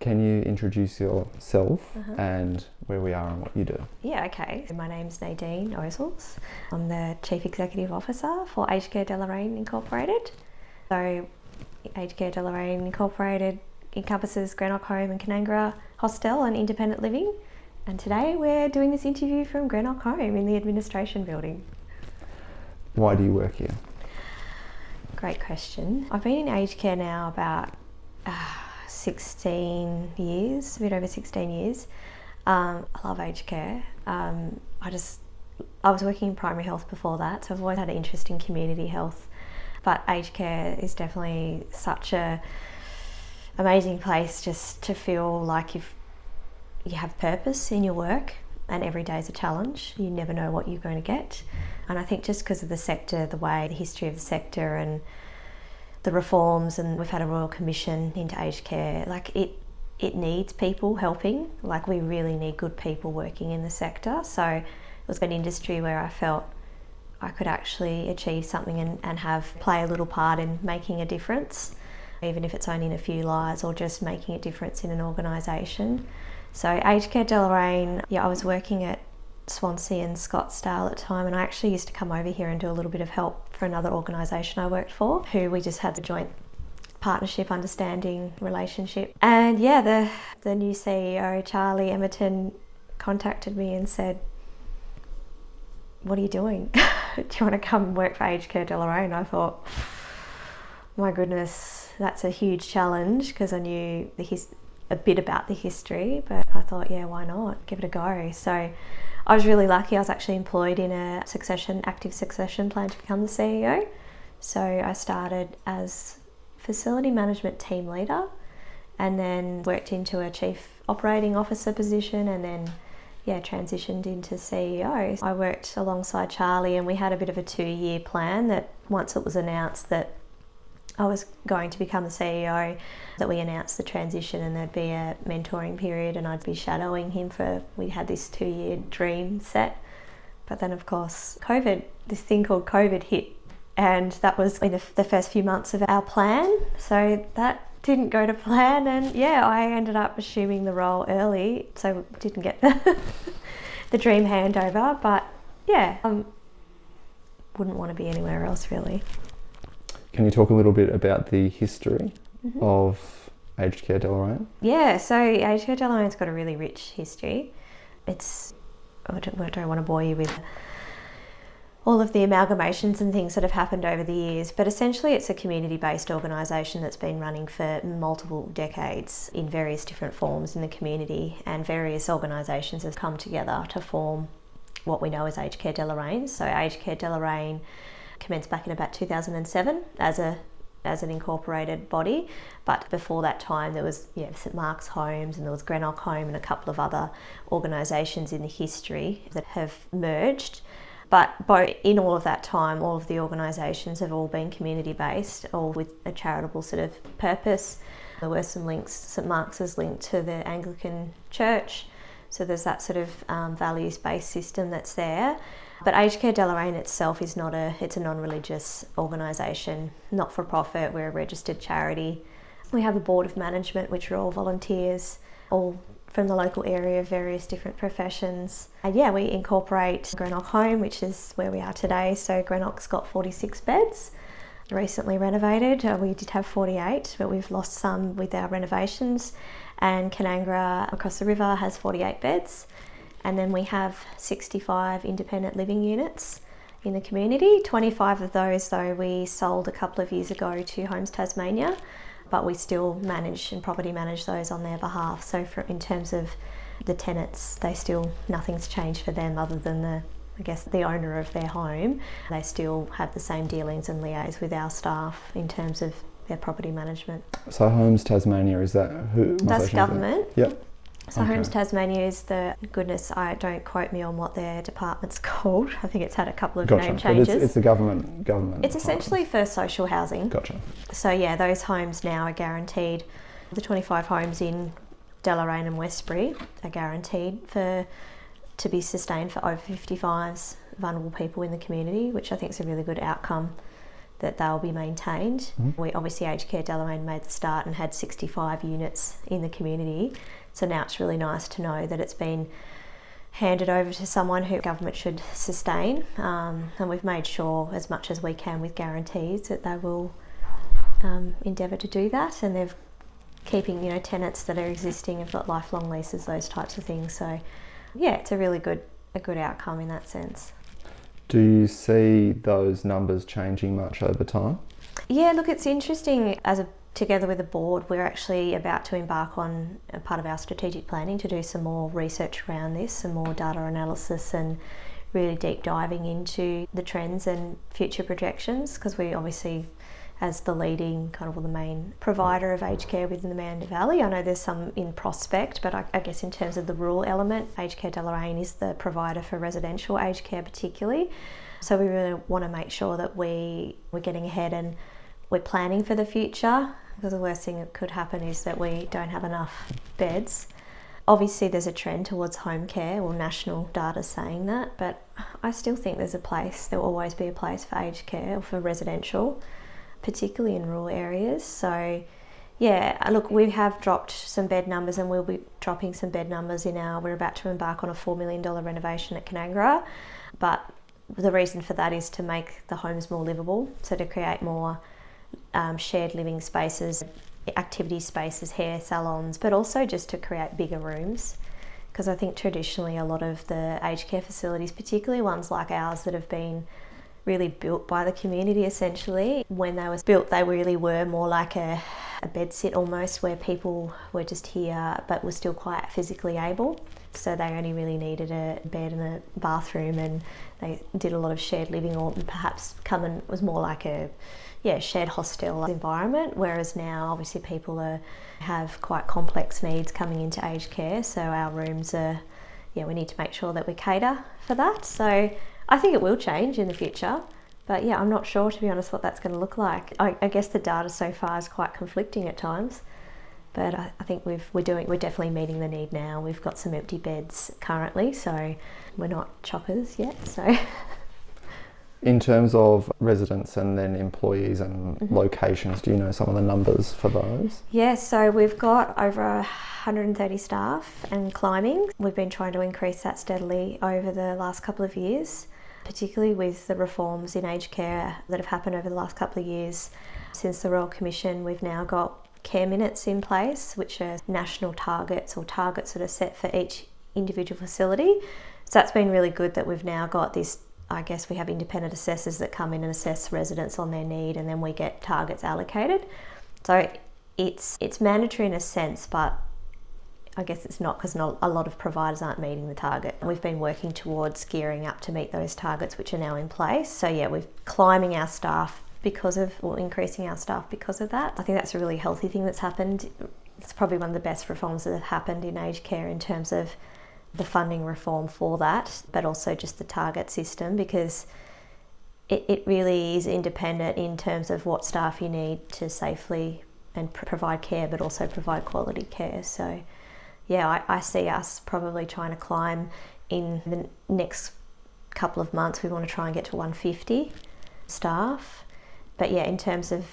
Can you introduce yourself and where we are and what you do? Yeah, okay. My name's Nadine Ozols. I'm the Chief Executive Officer for Aged Care Deloraine Incorporated. So Aged Care Deloraine Incorporated encompasses Greenock Home and Canangara Hostel and Independent Living. And today we're doing this interview from Greenock Home in the administration building. Why do you work here? Great question. I've been in aged care now about 16 years, a bit over 16 years. I love aged care. I was working in primary health before that, so I've always had an interest in community health. But aged care is definitely such a amazing place just to feel like you have purpose in your work, and every day is a challenge. You never know what you're going to get. And I think just because of the sector, the history of the sector and the reforms, and we've had a Royal Commission into aged care, like it needs people helping. Like we really need good people working in the sector. So it was an industry where I felt I could actually achieve something and play a little part in making a difference, even if it's only in a few lives or just making a difference in an organisation. So Aged Care Deloraine, I was working at Swansea and Scottsdale at the time, and I actually used to come over here and do a little bit of help for another organisation I worked for, who we just had a joint partnership, understanding, relationship. And the new CEO, Charlie Emerton, contacted me and said, "What are you doing? Do you want to come work for Aged Care Deloraine?" I thought, my goodness, that's a huge challenge, because I knew a bit about the history, but I thought, yeah, why not? Give it a go. So I was really lucky. I was actually employed in a active succession plan to become the CEO. So I started as facility management team leader, and then worked into a chief operating officer position, and then transitioned into CEO. I worked alongside Charlie, and we had a bit of a 2-year plan that once it was announced that I was going to become the CEO, that we announced the transition, and there'd be a mentoring period and I'd be shadowing him we had this 2-year dream set. But then of course this thing called COVID hit, and that was in the first few months of our plan. So that didn't go to plan, and I ended up assuming the role early, so didn't get the dream handover. But wouldn't want to be anywhere else really. Can you talk a little bit about the history of Aged Care Deloraine? Yeah, so Aged Care Deloraine's got a really rich history. I don't want to bore you with all of the amalgamations and things that have happened over the years, but essentially it's a community-based organisation that's been running for multiple decades in various different forms in the community, and various organisations have come together to form what we know as Aged Care Deloraine. So Aged Care Deloraine commenced back in about 2007 as an incorporated body, but before that time there was St Mark's Homes, and there was Greenock Home, and a couple of other organisations in the history that have merged. But in all of that time, all of the organisations have all been community based, all with a charitable sort of purpose. There were some links. St Mark's is linked to the Anglican Church, so there's that sort of values based system that's there. But Aged Care Deloraine itself is it's a non-religious organisation, not for profit. We're a registered charity. We have a board of management, which are all volunteers, all from the local area, various different professions. And we incorporate Greenock Home, which is where we are today. So Greenock's got 46 beds, recently renovated. We did have 48, but we've lost some with our renovations. And Canangara across the river has 48 beds. And then we have 65 independent living units in the community. 25 of those, though, we sold a couple of years ago to Homes Tasmania, but we still manage and property manage those on their behalf. So in terms of the tenants, nothing's changed for them other than the owner of their home. They still have the same dealings and liaise with our staff in terms of their property management. So Homes Tasmania, is that who? That's government. Yep. So Homes Tasmania is don't quote me on what their department's called. I think it's had a couple of name changes. But it's the government. It's essentially for social housing. Gotcha. So those homes now are guaranteed. The 25 homes in Deloraine and Westbury are guaranteed to be sustained for over 55s, vulnerable people in the community, which I think is a really good outcome that they'll be maintained. We obviously, Aged Care Deloraine made the start and had 65 units in the community. So now it's really nice to know that it's been handed over to someone who government should sustain. And we've made sure as much as we can with guarantees that they will endeavour to do that. And they're keeping, tenants that are existing have got lifelong leases, those types of things. So yeah, it's a really good outcome in that sense. Do you see those numbers changing much over time? Yeah, look, it's interesting. Together with the board, we're actually about to embark on a part of our strategic planning to do some more research around this, some more data analysis, and really deep diving into the trends and future projections, because we obviously, as the leading the main provider of aged care within the Mandy Valley, I know there's some in Prospect, but I guess in terms of the rural element, Aged Care Deloraine is the provider for residential aged care particularly. So we really want to make sure that we're getting ahead and we're planning for the future, because the worst thing that could happen is that we don't have enough beds. Obviously there's a trend towards home care, national data saying that, but I still think there will always be a place for aged care or for residential, particularly in rural areas. So yeah, look, we have dropped some bed numbers, and we'll be dropping some bed numbers we're about to embark on a $4 million renovation at Canangra, but the reason for that is to make the homes more livable, so to create more shared living spaces, activity spaces, hair salons, but also just to create bigger rooms, because I think traditionally a lot of the aged care facilities, particularly ones like ours that have been really built by the community essentially, when they were built they really were more like a bed sit almost, where people were just here but were still quite physically able, so they only really needed a bed and a bathroom, and they did a lot of shared living, or perhaps was more like a shared hostel environment, whereas now obviously people have quite complex needs coming into aged care, so our rooms we need to make sure that we cater for that. So I think it will change in the future, but yeah, I'm not sure, to be honest, what that's going to look like. I guess the data so far is quite conflicting at times, but I think we're definitely meeting the need now. We've got some empty beds currently, so we're not choppers yet. So in terms of residents and then employees and locations, do you know some of the numbers for those? Yeah, so we've got over 130 staff and climbing. We've been trying to increase that steadily over the last couple of years, particularly with the reforms in aged care that have happened over the last couple of years. Since the Royal Commission, we've now got care minutes in place, which are national targets, or targets that are set for each individual facility. So that's been really good that we've now got this. I guess we have independent assessors that come in and assess residents on their need, and then we get targets allocated. So it's mandatory in a sense, but I guess it's not, because not a lot of providers aren't meeting the target. We've been working towards gearing up to meet those targets, which are now in place. So yeah, we're increasing our staff because of that. I think that's a really healthy thing that's happened. It's probably one of the best reforms that have happened in aged care in terms of the funding reform for that, but also just the target system, because it really is independent in terms of what staff you need to safely and provide care, but also provide quality care. So yeah, I see us probably trying to climb in the next couple of months. We want to try and get to 150 staff. But yeah, in terms of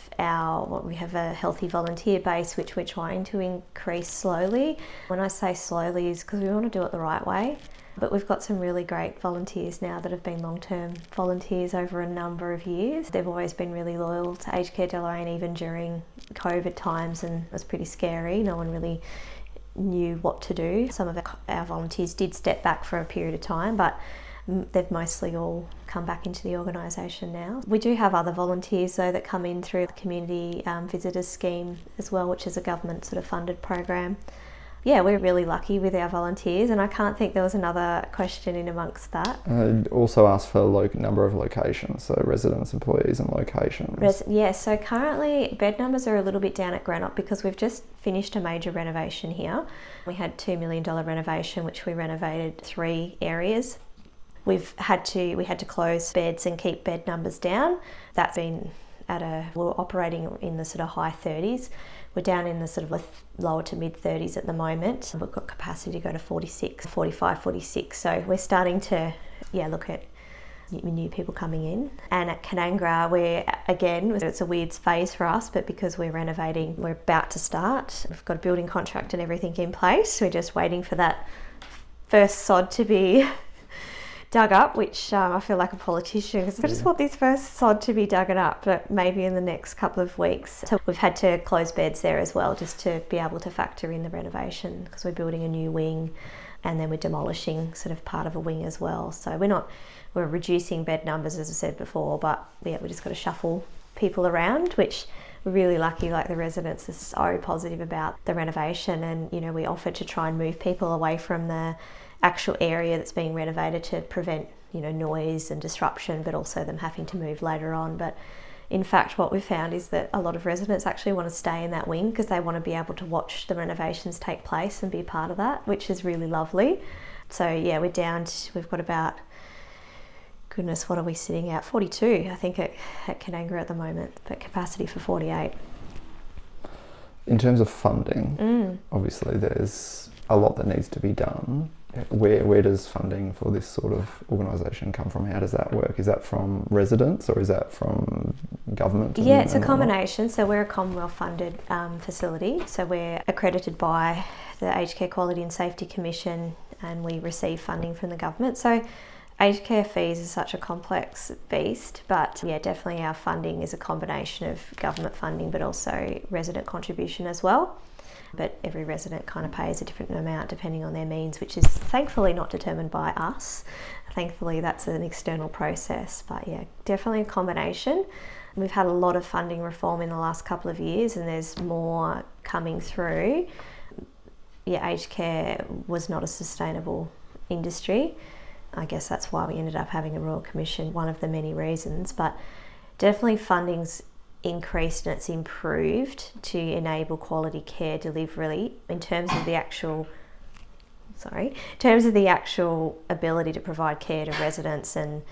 we have a healthy volunteer base, which we're trying to increase slowly. When I say slowly, is because we want to do it the right way. But we've got some really great volunteers now that have been long-term volunteers over a number of years. They've always been really loyal to Aged Care Deloraine, even during COVID times, and it was pretty scary. No one really knew what to do. Some of our volunteers did step back for a period of time, but they've mostly all come back into the organisation now. We do have other volunteers though that come in through the community visitors scheme as well, which is a government sort of funded program. Yeah, we're really lucky with our volunteers, and I can't think there was another question in amongst that. I'd also asked for number of locations, so residents, employees and locations. So currently bed numbers are a little bit down at Greenock because we've just finished a major renovation here. We had $2 million renovation, which we renovated 3 areas. We had to close beds and keep bed numbers down. That's been we're operating in the sort of high 30s. We're down in the sort of lower to mid 30s at the moment. We've got capacity to go to 45, 46. So we're starting to look at new people coming in. And at Canangra, we're, again, it's a weird phase for us, but because we're renovating, we're about to start. We've got a building contract and everything in place. We're just waiting for that first sod to be dug up, which I feel like a politician because I just want this first sod to be dug up, but maybe in the next couple of weeks. So we've had to close beds there as well, just to be able to factor in the renovation, because we're building a new wing and then we're demolishing sort of part of a wing as well. So we're reducing bed numbers, as I said before, but yeah, we just got to shuffle people around, which we're really lucky. Like, the residents are so positive about the renovation, and you know, we offered to try and move people away from the actual area that's being renovated to prevent, you know, noise and disruption, but also them having to move later on. But in fact, what we've found is that a lot of residents actually want to stay in that wing because they want to be able to watch the renovations take place and be part of that, which is really lovely. So yeah, we've got about, goodness, what are we sitting at? 42, I think, at Canangra at the moment, but capacity for 48. In terms of funding, obviously there's a lot that needs to be done. Where does funding for this sort of organisation come from? How does that work? Is that from residents or is that from government? Yeah, it's a combination. So we're a Commonwealth funded facility. So we're accredited by the Aged Care Quality and Safety Commission, and we receive funding from the government. So aged care fees is such a complex beast, but yeah, definitely our funding is a combination of government funding but also resident contribution as well. But every resident kind of pays a different amount depending on their means, which is thankfully not determined by us. Thankfully, that's an external process. But yeah, definitely a combination. We've had a lot of funding reform in the last couple of years, and there's more coming through. Yeah, aged care was not a sustainable industry. I guess that's why we ended up having a Royal Commission, one of the many reasons. But definitely funding's increased and it's improved to enable quality care delivery in terms of the actual ability to provide care to residents and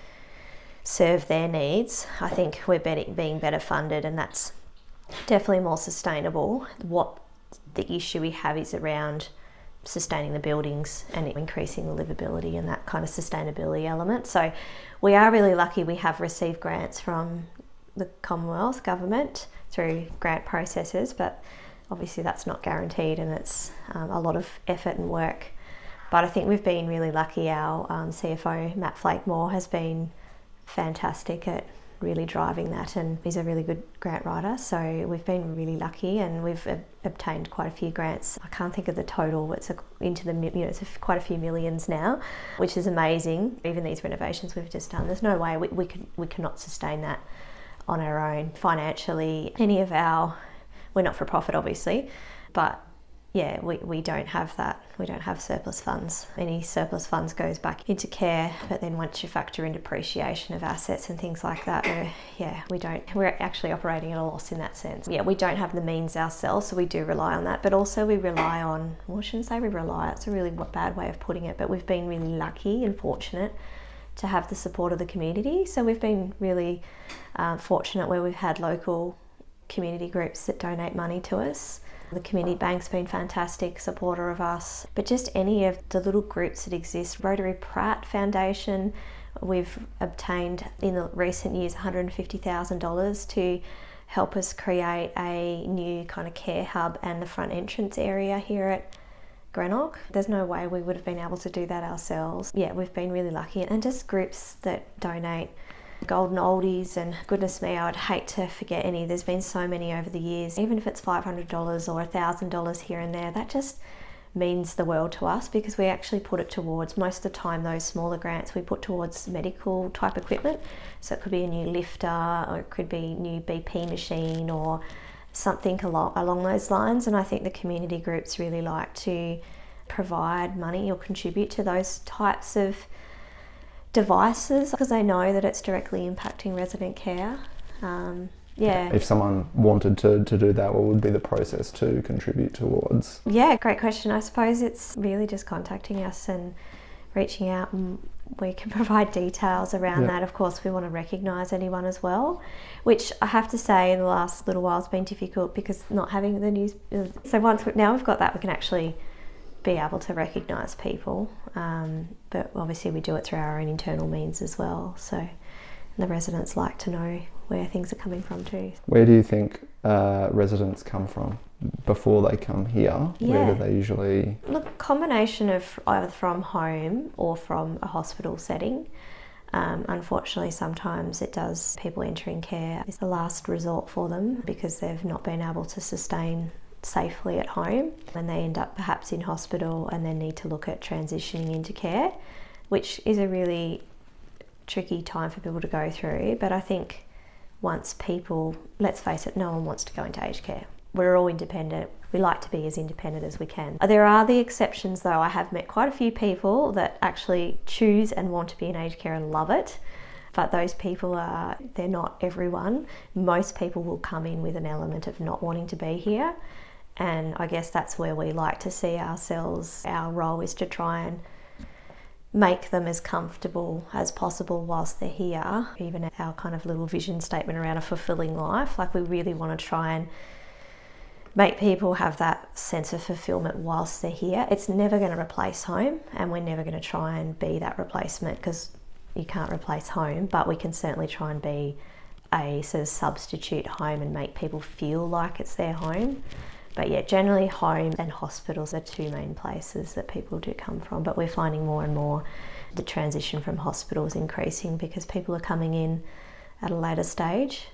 serve their needs. I think we're being better funded, and that's definitely more sustainable. What the issue we have is around sustaining the buildings and increasing the livability and that kind of sustainability element. So we are really lucky. We have received grants from the Commonwealth Government through grant processes, but obviously that's not guaranteed, and it's a lot of effort and work. But I think we've been really lucky. Our CFO, Matt Flakemore, has been fantastic at really driving that, and he's a really good grant writer. So we've been really lucky, and we've obtained quite a few grants. I can't think of the total, but it's quite a few millions now, which is amazing. Even these renovations we've just done, there's no way we cannot sustain that on our own financially. We're not for profit obviously, but yeah, we don't have that. We don't have surplus funds. Any surplus funds goes back into care, but then once you factor in depreciation of assets and things like that, we're actually operating at a loss in that sense. Yeah, we don't have the means ourselves, so we do rely on that, but also we rely on, well, I shouldn't say we rely, it's a really bad way of putting it, but we've been really lucky and fortunate to have the support of the community. So we've been really fortunate where we've had local community groups that donate money to us. The community bank's been fantastic supporter of us, but just any of the little groups that exist. Rotary Pratt Foundation, we've obtained in the recent years $150,000 to help us create a new kind of care hub and the front entrance area here at Greenock. There's no way we would have been able to do that ourselves. Yeah, we've been really lucky, and just groups that donate golden oldies, and goodness me, I would hate to forget any. There's been so many over the years. Even if it's $500 or $1,000 here and there, that just means the world to us, because we actually put it towards, most of the time those smaller grants we put towards medical type equipment. So it could be a new lifter, or it could be a new BP machine, or something along those lines. And I think the community groups really like to provide money or contribute to those types of devices because they know that it's directly impacting resident care. If someone wanted to do that, what would be the process to contribute towards? Yeah, great question. I suppose it's really just contacting us and reaching out, and we can provide details around that. Of course, we want to recognise anyone as well, which I have to say in the last little while has been difficult because not having the news. So now we've got that, we can actually be able to recognise people, but obviously we do it through our own internal means as well. So the residents like to know where things are coming from too. Where do you think residents come from before they come here? Yeah. Where do they usually... Look, combination of either from home or from a hospital setting. Unfortunately, sometimes it does, people entering care is the last resort for them because they've not been able to sustain safely at home, and they end up perhaps in hospital and then need to look at transitioning into care, which is a really tricky time for people to go through. But I think once people, let's face it, no one wants to go into aged care. We're all independent. We like to be as independent as we can. There are the exceptions though. I have met quite a few people that actually choose and want to be in aged care and love it. But those people they're not everyone. Most people will come in with an element of not wanting to be here. And I guess that's where we like to see ourselves. Our role is to try and make them as comfortable as possible whilst they're here. Even our kind of little vision statement around a fulfilling life, like we really want to try and make people have that sense of fulfillment whilst they're here. It's never going to replace home, and we're never going to try and be that replacement because you can't replace home, but we can certainly try and be a sort of substitute home and make people feel like it's their home. But yeah, generally home and hospitals are two main places that people do come from. But we're finding more and more the transition from hospitals increasing because people are coming in at a later stage,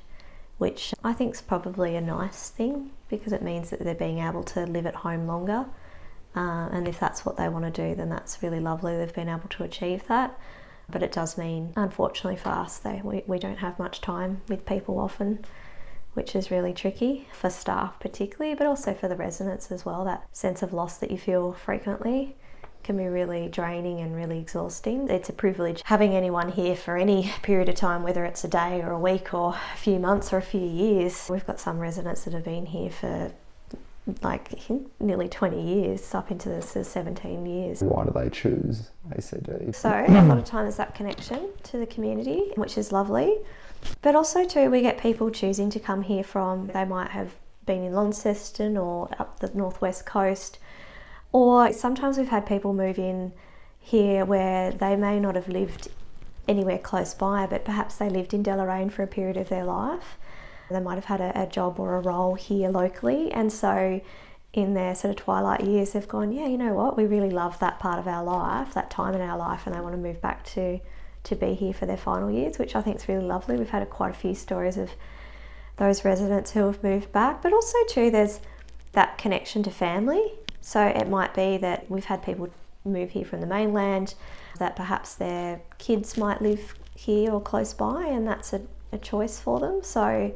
which I think is probably a nice thing because it means that they're being able to live at home longer. And if that's what they want to do, then that's really lovely. They've been able to achieve that. But it does mean, unfortunately for us, we don't have much time with people often, which is really tricky for staff particularly, but also for the residents as well. That sense of loss that you feel frequently can be really draining and really exhausting. It's a privilege having anyone here for any period of time, whether it's a day or a week or a few months or a few years. We've got some residents that have been here for like nearly 20 years, up into the 17 years. Why do they choose ACD? So a lot of time there's that connection to the community, which is lovely. But also too, we get people choosing to come here from, they might have been in Launceston or up the northwest coast, or sometimes we've had people move in here where they may not have lived anywhere close by, but perhaps they lived in Deloraine for a period of their life. They might have had a job or a role here locally, and so in their sort of twilight years they've gone, yeah, you know what, we really love that part of our life, that time in our life, and they want to move back to be here for their final years, which I think is really lovely. We've had quite a few stories of those residents who have moved back, but also too there's that connection to family. So it might be that we've had people move here from the mainland, that perhaps their kids might live here or close by, and that's a choice for them. So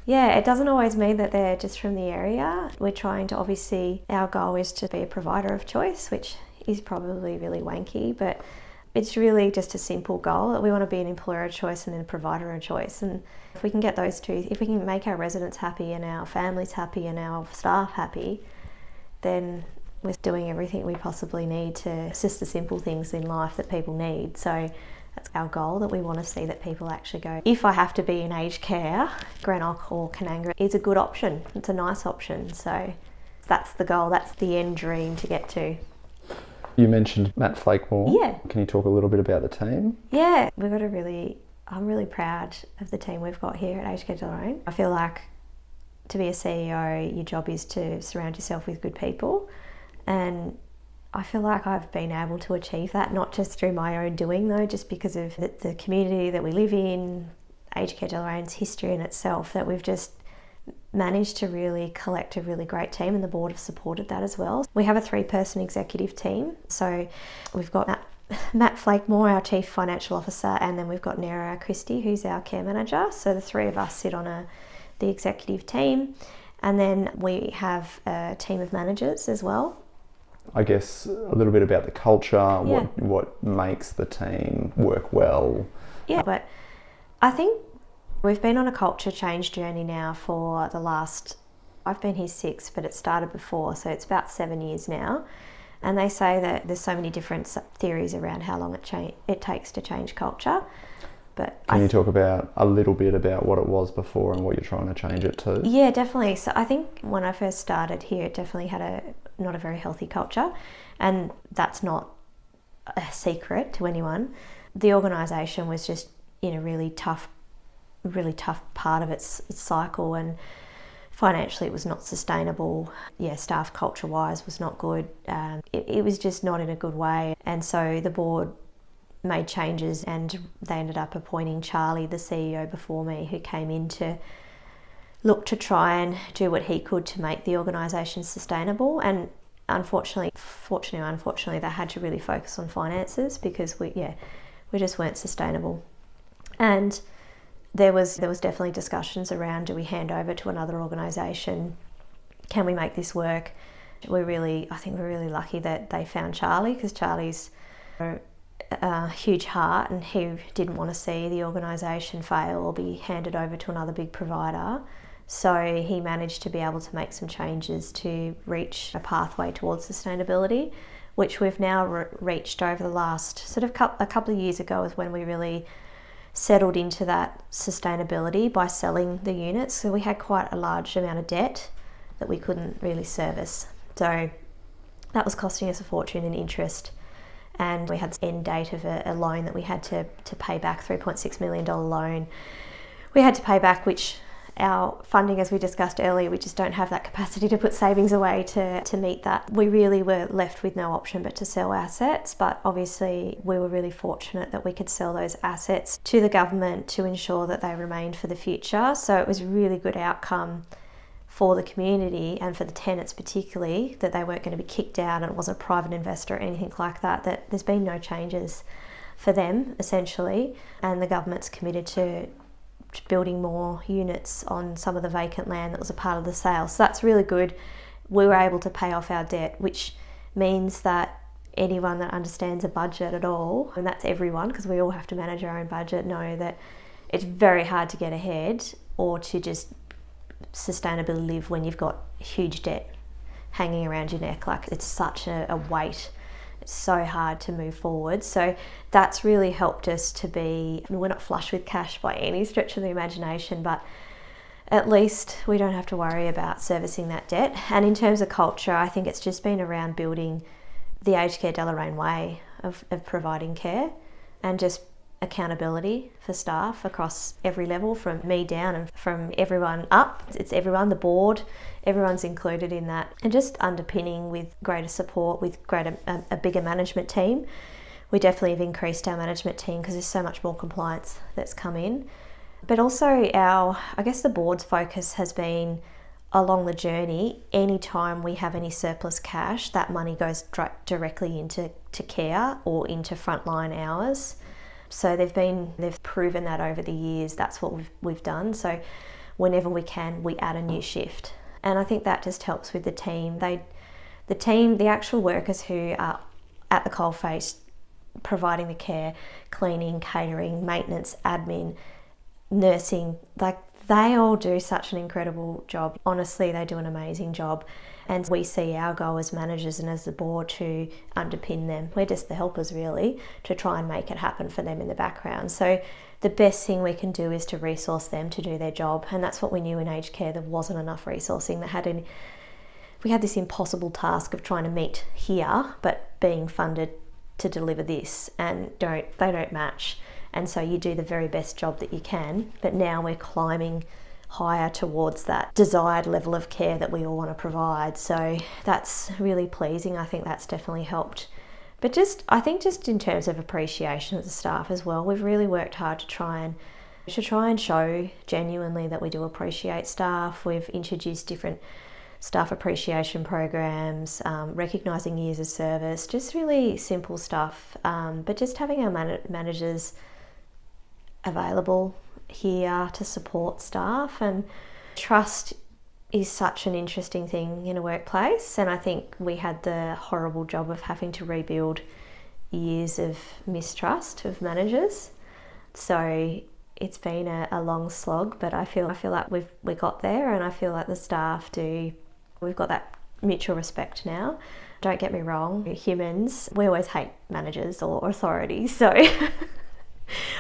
yeah, it doesn't always mean that they're just from the area. We're trying to, obviously, our goal is to be a provider of choice, which is probably really wanky, but it's really just a simple goal that we want to be an employer of choice and then a provider of choice. And if we can get those two, if we can make our residents happy and our families happy and our staff happy, then we're doing everything we possibly need to assist the simple things in life that people need. So that's our goal, that we want to see that people actually go, if I have to be in aged care, Greenock or Canangara is a good option. It's a nice option. So that's the goal, that's the end dream to get to. You mentioned Matt Flakemore. Yeah. Can you talk a little bit about the team? Yeah, I'm really proud of the team we've got here at Aged Care Deloraine. I feel like to be a CEO, your job is to surround yourself with good people. And I feel like I've been able to achieve that, not just through my own doing though, just because of the community that we live in, Aged Care Deloraine's history in itself, that we've just managed to really collect a really great team, and the board have supported that as well. We have a 3-person executive team. So we've got Matt Flakemore, our Chief Financial Officer, and then we've got Nera Christie, who's our care manager. So the three of us sit on the executive team, and then we have a team of managers as well. I guess a little bit about the culture, Yeah. what makes the team work well. Yeah, but I think we've been on a culture change journey now for the last, I've been here 6, but it started before, so it's about 7 years now. And they say that there's so many different theories around how long it takes to change culture. But can you talk about a little bit about what it was before and what you're trying to change it to? Yeah, definitely. So I think when I first started here, it definitely had not a very healthy culture, and that's not a secret to anyone. The organisation was just in a really tough part of its cycle, and financially it was not sustainable. Yeah, staff culture wise was not good. It was just not in a good way, and so the board made changes, and they ended up appointing Charlie, the CEO before me, who came in to look to try and do what he could to make the organisation sustainable. And unfortunately, they had to really focus on finances, because we just weren't sustainable. And there was definitely discussions around, do we hand over to another organisation? Can we make this work? I think we're really lucky that they found Charlie, because Charlie's a huge heart, and he didn't want to see the organisation fail or be handed over to another big provider. So he managed to be able to make some changes to reach a pathway towards sustainability, which we've now reached over the last a couple of years ago, is when we really settled into that sustainability by selling the units. So we had quite a large amount of debt that we couldn't really service. So that was costing us a fortune in interest. And we had an end date of a loan that we had to pay back, $3.6 million loan. We had to pay back, which our funding, as we discussed earlier, we just don't have that capacity to put savings away to meet that. We really were left with no option but to sell assets, but obviously we were really fortunate that we could sell those assets to the government to ensure that they remained for the future. So it was a really good outcome for the community and for the tenants particularly, that they weren't going to be kicked out, and it wasn't a private investor or anything like that, that there's been no changes for them essentially, and the government's committed to building more units on some of the vacant land that was a part of the sale. So that's really good. We were able to pay off our debt, which means that anyone that understands a budget at all, and that's everyone, because we all have to manage our own budget, know that it's very hard to get ahead or to just sustainably live when you've got huge debt hanging around your neck. Like, it's such a weight. It's so hard to move forward. So that's really helped us to be, we're not flush with cash by any stretch of the imagination, but at least we don't have to worry about servicing that debt. And in terms of culture, I think it's just been around building the Aged Care Deloraine way of providing care, and just accountability for staff across every level, from me down and from everyone up. It's everyone, the board, everyone's included in that, and just underpinning with greater support, with a bigger management team. We definitely have increased our management team because there's so much more compliance that's come in. But also the board's focus has been along the journey. Anytime we have any surplus cash, that money goes directly into care or into frontline hours. So they've proven that over the years. That's what we've done. So whenever we can, we add a new shift, and I think that just helps with the team. The actual workers who are at the coalface, providing the care, cleaning, catering, maintenance, admin, nursing, they all do such an incredible job. Honestly, they do an amazing job. And we see our goal as managers and as the board to underpin them. We're just the helpers, really, to try and make it happen for them in the background. So the best thing we can do is to resource them to do their job. And that's what we knew in aged care. There wasn't enough resourcing. We had this impossible task of trying to meet here, but being funded to deliver this, and they don't match. And so you do the very best job that you can. But now we're climbing higher towards that desired level of care that we all want to provide. So that's really pleasing. I think that's definitely helped. But I think in terms of appreciation of the staff as well, we've really worked hard to try and show genuinely that we do appreciate staff. We've introduced different staff appreciation programs, recognising years of service, just really simple stuff. But just having our managers available here to support staff, and trust is such an interesting thing in a workplace, and I think we had the horrible job of having to rebuild years of mistrust of managers. So it's been a long slog, but I feel like we got there, and I feel like the staff we've got that mutual respect now. Don't get me wrong, we're humans, we always hate managers or authorities, so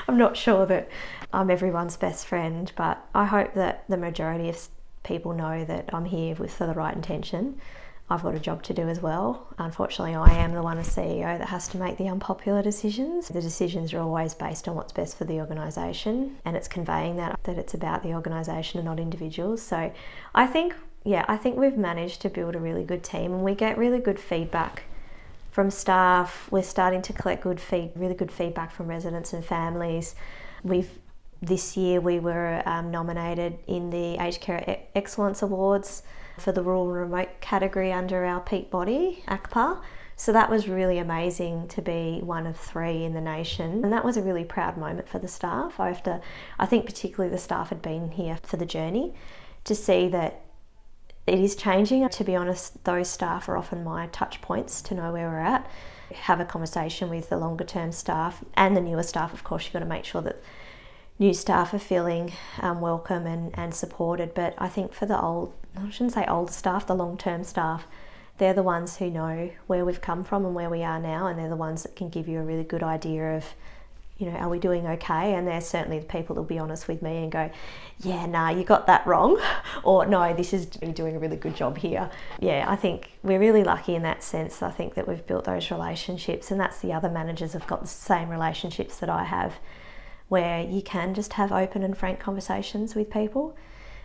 I'm not sure that I'm everyone's best friend, but I hope that the majority of people know that I'm here for the right intention. I've got a job to do as well. Unfortunately, I am the one as CEO that has to make the unpopular decisions. The decisions are always based on what's best for the organisation, and it's conveying that it's about the organisation and not individuals. So I think we've managed to build a really good team, and we get really good feedback from staff. We're starting to collect really good feedback from residents and families. This year we were nominated in the Aged Care Excellence Awards for the rural and remote category under our peak body, ACPA. So that was really amazing to be one of 3 in the nation. And that was a really proud moment for the staff. I think particularly the staff had been here for the journey, to see that it is changing. To be honest, those staff are often my touch points to know where we're at. Have a conversation with the longer term staff and the newer staff. Of course, you've got to make sure that new staff are feeling welcome and supported. But I think for I shouldn't say older staff, the long-term staff, they're the ones who know where we've come from and where we are now, and they're the ones that can give you a really good idea of, are we doing okay? And they're certainly the people that'll be honest with me and go, yeah, nah, you got that wrong, or no, you're doing a really good job here. Yeah, I think we're really lucky in that sense. I think that we've built those relationships, and that's the other managers have got the same relationships that I have, where you can just have open and frank conversations with people.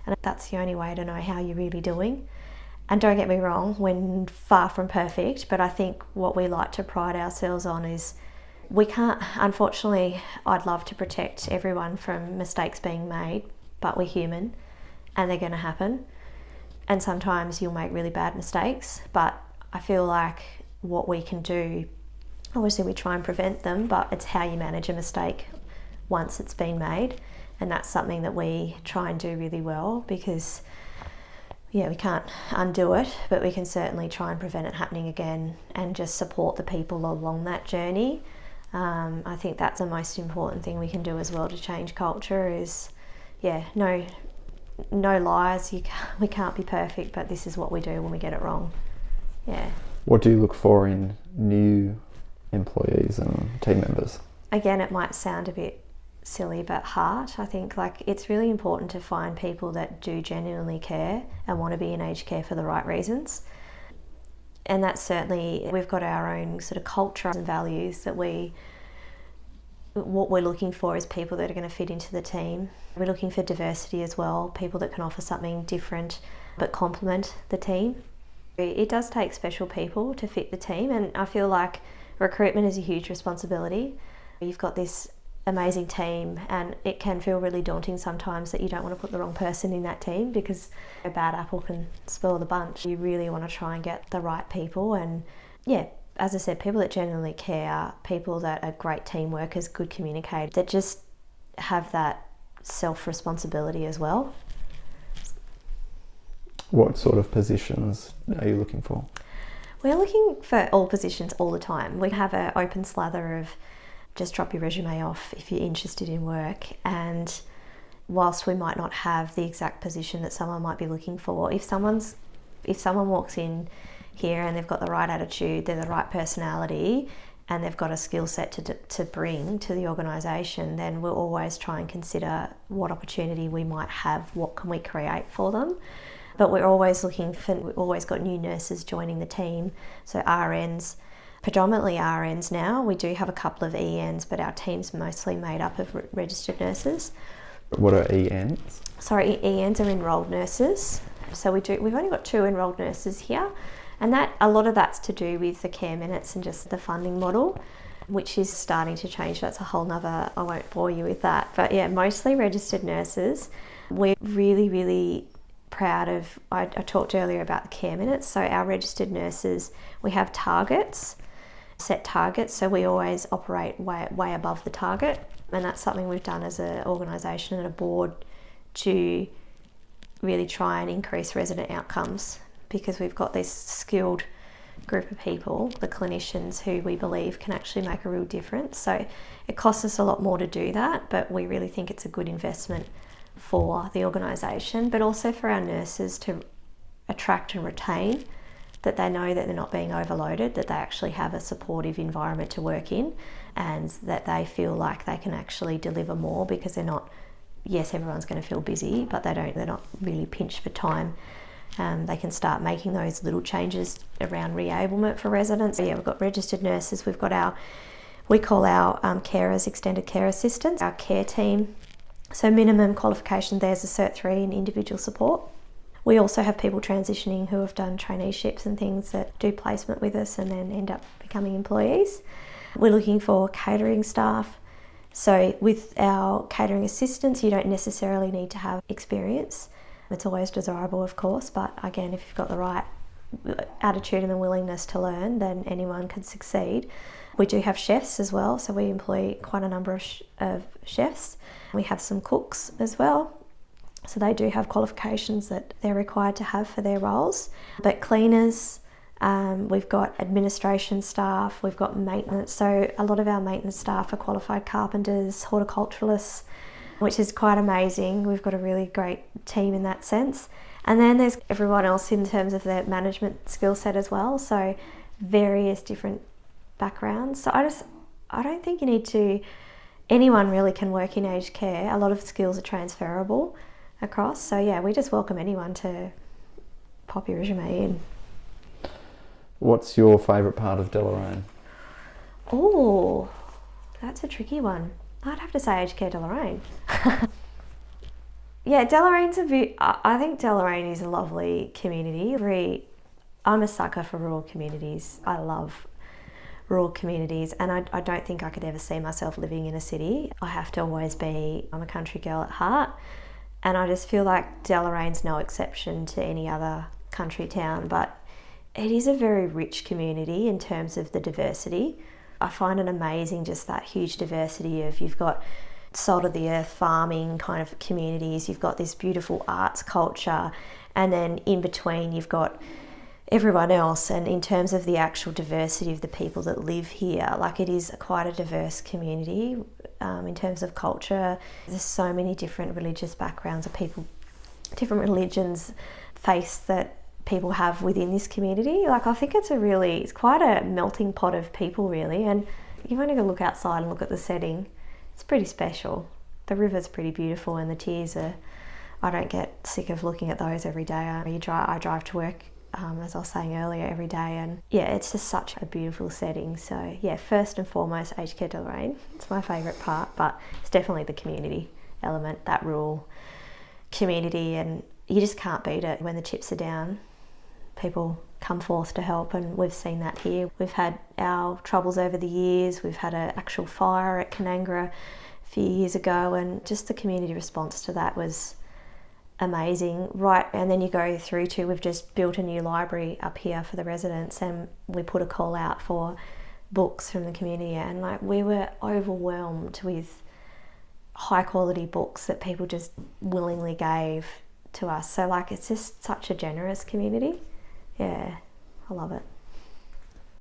And that's the only way to know how you're really doing. And don't get me wrong, we're far from perfect, but I think what we like to pride ourselves on is we can't, unfortunately, I'd love to protect everyone from mistakes being made, but we're human and they're going to happen. And sometimes you'll make really bad mistakes, but I feel like what we can do, obviously we try and prevent them, but it's how you manage a mistake once it's been made. And that's something that we try and do really well, because we can't undo it, but we can certainly try and prevent it happening again and just support the people along that journey. I think that's the most important thing we can do as well to change culture is, no lies. We can't be perfect, but this is what we do when we get it wrong. Yeah. What do you look for in new employees and team members? Again, it might sound a bit silly, but heart. I think it's really important to find people that do genuinely care and want to be in aged care for the right reasons. And that's certainly, we've got our own sort of culture and values that what we're looking for is people that are going to fit into the team. We're looking for diversity as well, people that can offer something different but complement the team. It does take special people to fit the team, and I feel like recruitment is a huge responsibility. You've got this amazing team, and it can feel really daunting sometimes that you don't want to put the wrong person in that team, because a bad apple can spoil the bunch. You really want to try and get the right people, and as I said, people that genuinely care, people that are great team workers, good communicators, that just have that self-responsibility as well. What sort of positions are you looking for? We're looking for all positions all the time. We have an open slather of just drop your resume off if you're interested in work, and whilst we might not have the exact position that someone might be looking for, if someone walks in here and they've got the right attitude, they're the right personality, and they've got a skill set to bring to the organisation, then we'll always try and consider what opportunity we might have, what can we create for them. But we've always got new nurses joining the team, so RNs, predominantly RNs now. We do have a couple of ENs, but our team's mostly made up of registered nurses. What are ENs? Sorry, ENs are enrolled nurses. So we've only got 2 enrolled nurses here, and a lot of that's to do with the care minutes and just the funding model, which is starting to change. That's a whole nother, I won't bore you with that. But mostly registered nurses. We're really, really proud of, I talked earlier about the care minutes. So our registered nurses, we have set targets, so we always operate way above the target, and that's something we've done as an organisation and a board to really try and increase resident outcomes, because we've got this skilled group of people, the clinicians, who we believe can actually make a real difference. So it costs us a lot more to do that, but we really think it's a good investment for the organisation, but also for our nurses to attract and retain that they know that they're not being overloaded, that they actually have a supportive environment to work in, and that they feel like they can actually deliver more because they're not, yes, everyone's going to feel busy, but they're not really pinched for time. They can start making those little changes around re-ablement for residents. So yeah, we've got registered nurses, we've got we call our carers extended care assistants, our care team. So minimum qualification there's a Cert 3 in individual support. We also have people transitioning who have done traineeships and things that do placement with us and then end up becoming employees. We're looking for catering staff. So with our catering assistants, you don't necessarily need to have experience. It's always desirable, of course, but again, if you've got the right attitude and the willingness to learn, then anyone can succeed. We do have chefs as well, so we employ quite a number of chefs. We have some cooks as well. So they do have qualifications that they're required to have for their roles. But cleaners, we've got administration staff, we've got maintenance. So a lot of our maintenance staff are qualified carpenters, horticulturalists, which is quite amazing. We've got a really great team in that sense. And then there's everyone else in terms of their management skill set as well. So various different backgrounds. So I don't think you need to, anyone really can work in aged care. A lot of skills are transferable across. So yeah, we just welcome anyone to pop your resume in. What's your favourite part of Deloraine? Oh, that's a tricky one. I'd have to say Aged Care Deloraine. Yeah, Deloraine's I think Deloraine is a lovely community. I'm a sucker for rural communities. I love rural communities, and I don't think I could ever see myself living in a city. I have to always be, I'm a country girl at heart, and I just feel like Deloraine's no exception to any other country town, but it is a very rich community in terms of the diversity. I find it amazing, just that huge diversity of, you've got salt of the earth farming kind of communities, you've got this beautiful arts culture, and then in between you've got everyone else. And in terms of the actual diversity of the people that live here, like, it is quite a diverse community in terms of culture. There's so many different religious backgrounds of people, different religions, faiths that people have within this community. Like, I think it's quite a melting pot of people really, and you've only got to look outside and look at the setting. It's pretty special. The river's pretty beautiful, and the tiers are, I don't get sick of looking at those every day. I drive to work, as I was saying earlier, every day, and yeah, it's just such a beautiful setting. So yeah, first and foremost, Aged Care Deloraine. It's my favourite part, but it's definitely the community element, that rural community, and you just can't beat it. When the chips are down, people come forth to help, and we've seen that here. We've had our troubles over the years. We've had an actual fire at Canangra a few years ago, and just the community response to that was amazing. Right, and then you go through to, we've just built a new library up here for the residents, and we put a call out for books from the community, and like, we were overwhelmed with high quality books that people just willingly gave to us. So like, it's just such a generous community. Yeah, I love it.